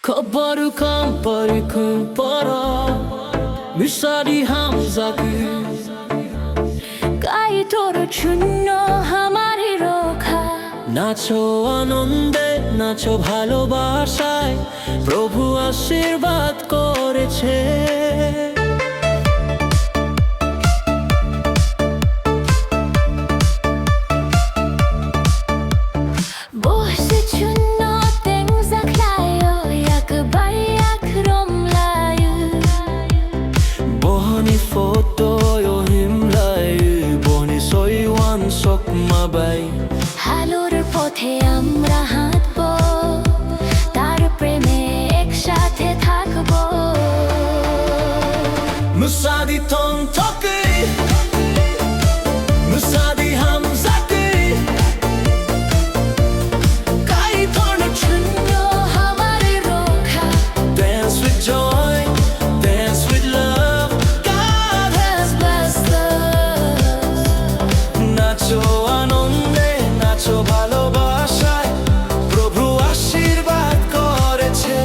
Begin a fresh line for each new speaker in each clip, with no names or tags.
거버룩한 버리큰 버러 미사리 함자그
가이도를 준너 하마리로 가
নাচো আনন্দে নাচো ভালোবাসায় প্রভু আশীর্বাদ করেছে
보시 준너 땡자클라요 야그바야 그롬라유
বহনি ফটোয় হিমলাই বহনি সইওয়ান সকমাবাই
হালোর পথে আমরা হাঁটবো তার প্রেমে একসাথে থাকবো
মুসাদি থং থকে মুসাদি হামজাকে কাই ধরনের
준너 하마리로 가
Dance with joy, dance with love. God has blessed us. নাচো আনন্দে, নাচো ভালোবাসায়, প্রভু আশীর্বাদ করেছে।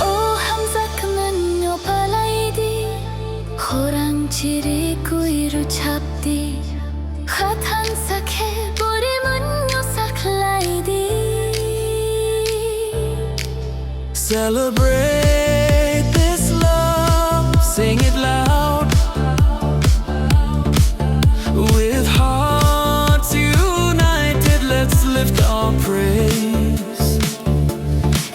오 함사크는 요 발라이디 호랑지리 구이루 잡디 핫한삭해 버리문 요 사클라이디
Celebrate this love, sing it loud. With hearts united, let's lift our praise.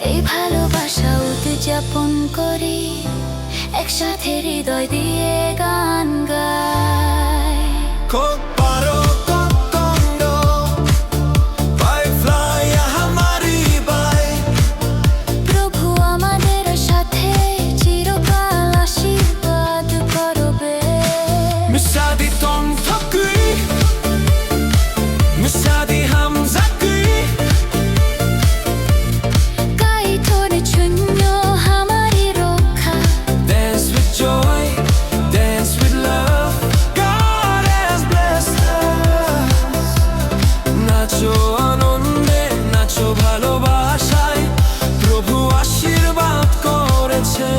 এই ভালোবাসা উদযাপন করি একসাথে হৃদয় দিয়ে গান গাই
Koparo kokondo, fly fly hamari bai.
প্রভু আমাদের সাথে চিরকাল আশীর্বাদ করবে
Misadi tong thokui, misadi hamzakui.
가이토를 준요 하마리로 가
Dance with joy, dance with love. God has blessed us. নাচো আনন্দে, নাচো ভালোবাসায়, প্রভু আশীর্বাদ করেছে।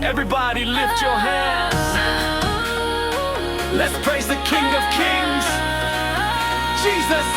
Everybody lift your hands. Let's praise the King of Kings, Jesus.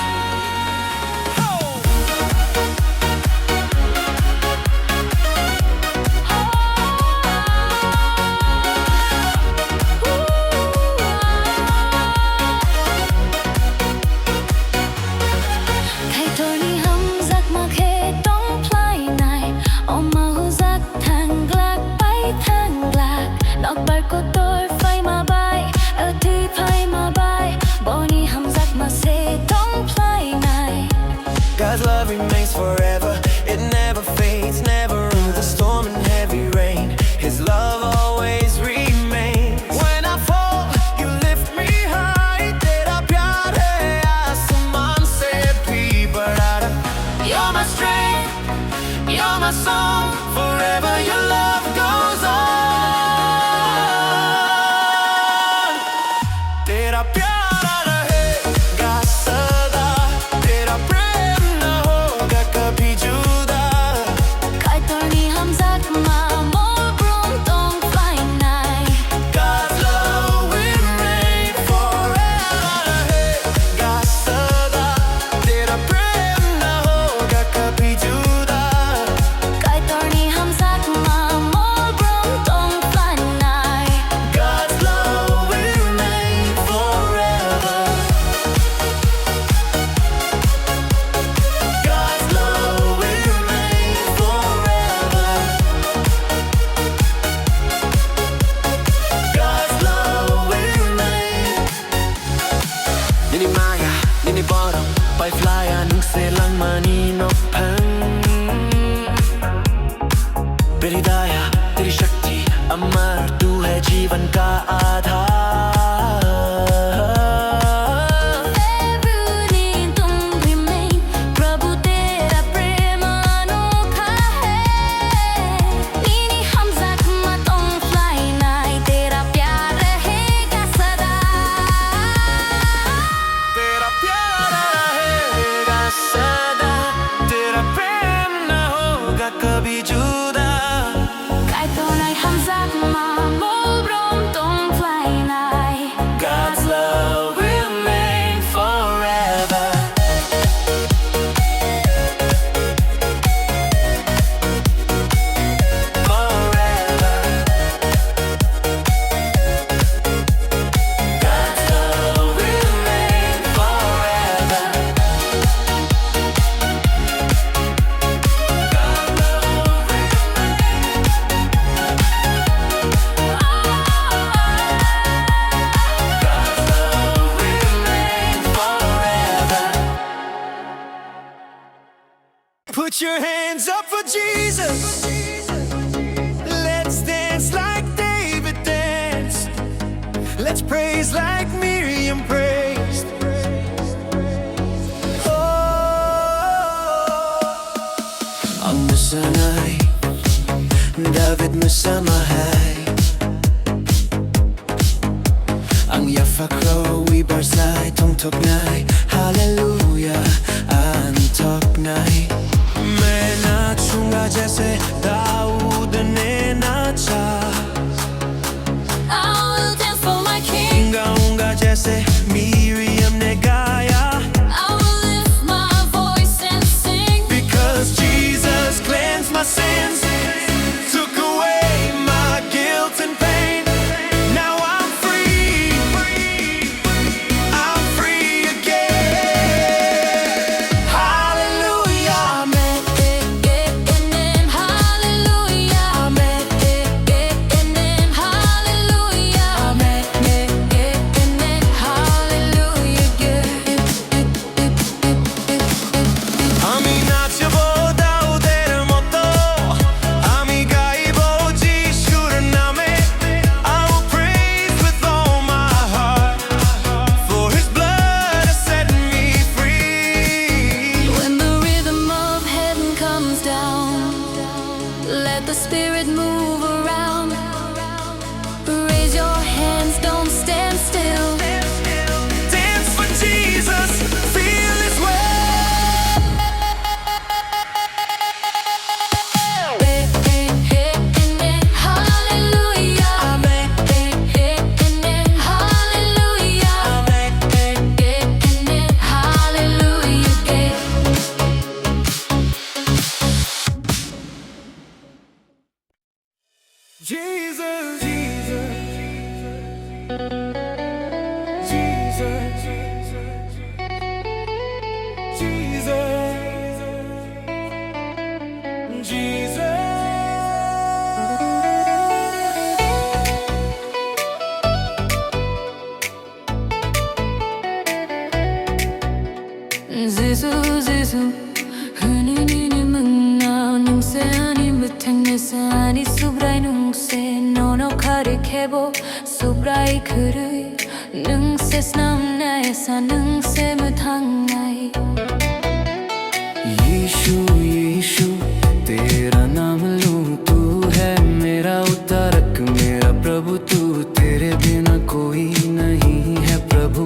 가이토니 함작 막해 don't fly night 엄마 후작 탕글락 바이 탕글락 넉 밟고 돌 파이 마바이 어디 파이 마바이 보니 함작 마세 don't fly night
God's love remains forever. It never fades, never through the storm and heavy rain. His love always remains. When I fall, you lift me high. तेरा प्यार है आसमान से भी बड़ा. You're my strength, you're my song. Forever your love goes on. तेरा प्यार रहेगा सदा. तेरा प्रेम न होगा कभी जुदा.
가이토니 함작 마몰 브롬 don't fly night
God's love will reign forever. रहेगा सदा. तेरा प्रेम न होगा कभी जुदा.
가이토니 함작
तेरी दया तेरी शक्ति अमर, तू है जीवन का आधार।
Everything तुम remain, प्रभु तेरा प्रेम अनोखा है। नीनी हम जख्म तुम fly night, तेरा प्यार रहेगा सदा।
तेरा प्यार रहेगा सदा, तेरा प्रेम न होगा कभी जुदा।
Kahit tunay हम जख्म मोलब्रम तुम fly night,
God's love will remain forever. Forever. God's love will remain forever. God's love will remain forever. Put your hands up for Jesus. Let's dance like David danced. Let's praise like Miriam praised. Oh, ang nasanay, David masamahay. Ang yafa ko ibarsay tongtok nay, hallelujah antok nay. मैं नाचूंगा जैसे दाऊद ने नाचा,
I will dance for my king.
गाऊंगा जैसे Miriam ने गाया।
I will lift my voice and sing.
Because Jesus cleansed my sins, took away my guilt and pain. Now I'm free, I'm free again. Hallelujah,
Amen, hallelujah. Amen, hallelujah. Amen, hallelujah.
আমি নাচবো দাউদের মতো, আমি গাইবো যিশুর নামে। I will praise with all my heart, for His blood has set me free.
When the rhythm of heaven comes down, let the Spirit move around. Raise your hands, don't stand still.
Dance for Jesus, feel His way.
Hallelujah. Amen, hallelujah. Hallelujah.
Jesus, Jesus, Jesus, Jesus, Jesus.
Zizu, zizu, hunini mungna, nungse ani mutang sani subrai nungse, nono kare kebo, subrai kuru, nungse snam nai sa nungse mutang nai.
यीशु यीशु तेरा नाम लूं, तू है मेरा उद्धारक मेरा प्रभु। तू तेरे बिना कोई नहीं है प्रभु,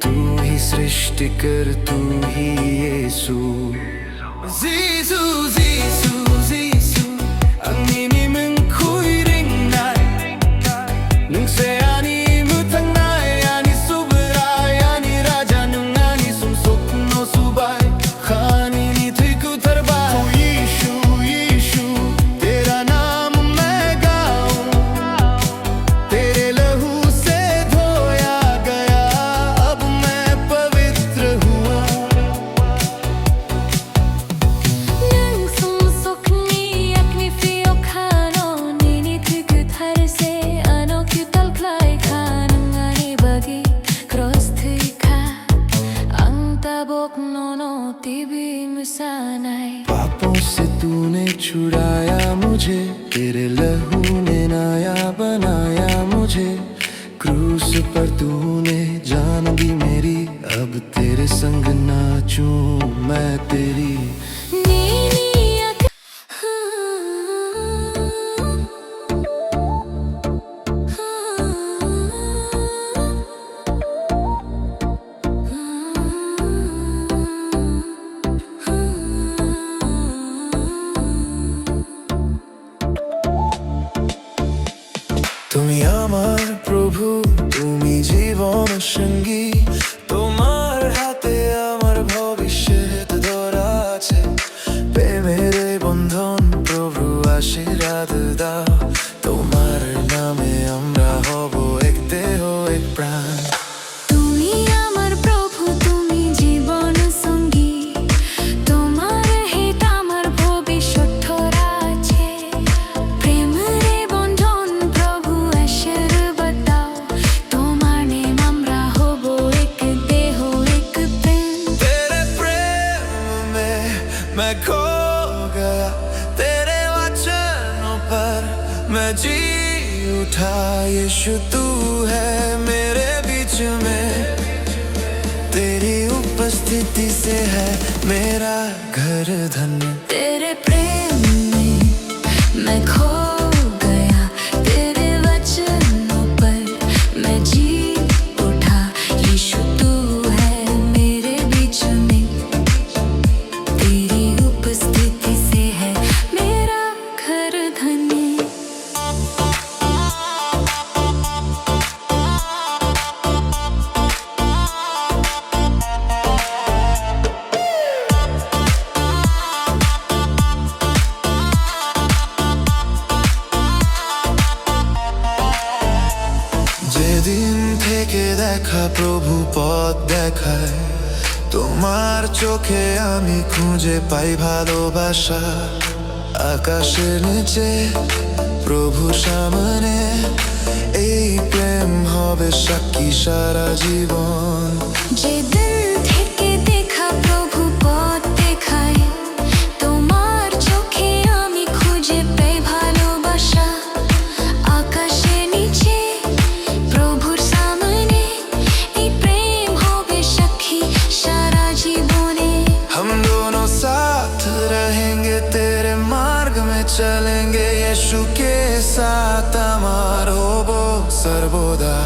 तू ही सृष्टि कर, तू ही यीशु। जीसु जीसु जीसु angini mengkuiring nai, nungse ani mutang nai, ani subrai ani raja nung ani sumsok no subai, khani ni thiku tarbai. Oh यीशु यीशु तेरा नाम मैं गाऊं, तेरे लहू से धोया गया अब मैं पवित्र हुआ।
নাই
पापों से तूने छुड़ाया मुझे, तेरे लहू ने नया बनाया मुझे। क्रूस पर तूने जान दी मेरी, अब तेरे संग नाचूं मैं तेरी। তুমি আমার প্রভু, তুমি জীবন সঙ্গী, তোমার হাতে আমার ভবিষ্যৎ ধরা আছে। প্রেমের এই বন্ধন প্রভু আশীর্বাদ দাও, তোমার নামে আমরা হব এক দেহ এক প্রাণ।
তুমি আমার প্রভু, তুমি জীবন সঙ্গী, তোমার হেত আমার ভবিষ্যৎ ধরা আছে। প্রেমের বন্ধন প্রভু আশীর্বাদ দাও, তোমার নামে আমরা হব এক দেহ এক প্রাণ।
तेरे प्रेम में मैं खो गया, तेरे वचनों पर मैं जी उठा। यीशु तू है मेरे बीच में, तेरी उपस्थिति से है मेरा घर धन्य।
तेरे प्रेम में मैं खो गया, तेरे वचनों पर मैं जी उठा। यीशु तू है मेरे बीच में, तेरी उपस्थिति से है मेरा घर धन्य।
যেদিন থেকে দেখা প্রভু পথ দেখায়, তোমার চোখে আমি খুঁজে পাই ভালোবাসা। আকাশের নিচে প্রভু সামনে, এই প্রেম হবে সাক্ষী সারা জীবন।
যেদিন থেকে দেখা প্রভু পথ দেখায়, তোমার চোখে আমি খুঁজে পাই ভালোবাসা। আকাশের নিচে প্রভুর সামনে, এই প্রেম হবে সাক্ষী সারা জীবনে।
हम दोनों साथ रहेंगे, तेरे मार्ग में चलेंगे। यीशु के साथ अमर होबो सर्वदा।